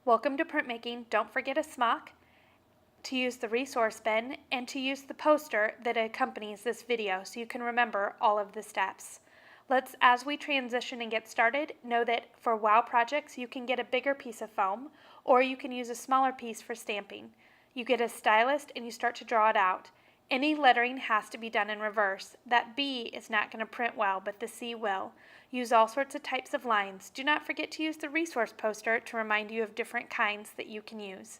Welcome to printmaking. Don't forget a smock, to use the resource bin, and to use the poster that accompanies this video so you can remember all of the steps. As we transition and get started, know that for WOW projects you can get a bigger piece of foam or you can use a smaller piece for stamping. You get a stylus and you start to draw it out. Any lettering has to be done in reverse. That B is not going to print well, but the C will. Use all sorts of types of lines. Do not forget to use the resource poster to remind you of different kinds that you can use.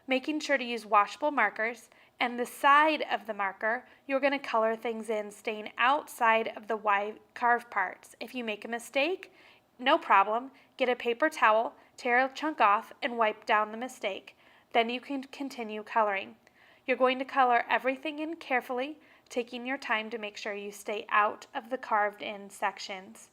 Making sure to use washable markers, and the side of the marker, you're going to color things in, staying outside of the white carved parts. If you make a mistake, no problem. Get a paper towel, tear a chunk off, and wipe down the mistake. Then you can continue coloring. You're going to color everything in carefully, taking your time to make sure you stay out of the carved in sections.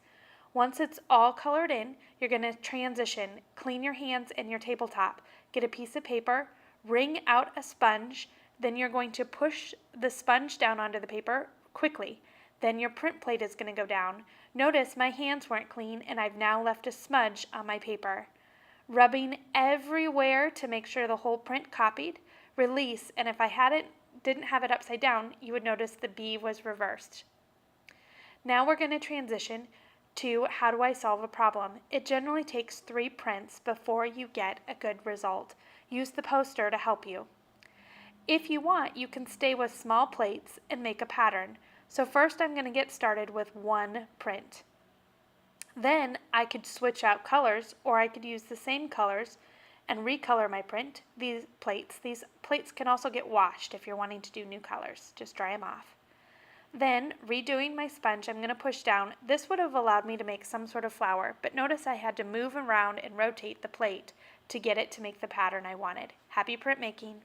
Once it's all colored in, you're going to transition. Clean your hands and your tabletop. Get a piece of paper, wring out a sponge, then you're going to push the sponge down onto the paper quickly. Then your print plate is going to go down. Notice my hands weren't clean and I've now left a smudge on my paper. Rubbing everywhere to make sure the whole print copied. Release, and if I didn't have it upside down, you would notice the B was reversed. Now we're going to transition to how do I solve a problem. It generally takes 3 prints before you get a good result. Use the poster to help you. If you want, you can stay with small plates and make a pattern. So first I'm going to get started with 1 print. Then I could switch out colors, or I could use the same colors and recolor my print. These plates can also get washed if you're wanting to do new colors. Just dry them off. Then, redoing my sponge, I'm going to push down. This would have allowed me to make some sort of flower, but notice I had to move around and rotate the plate to get it to make the pattern I wanted. Happy printmaking!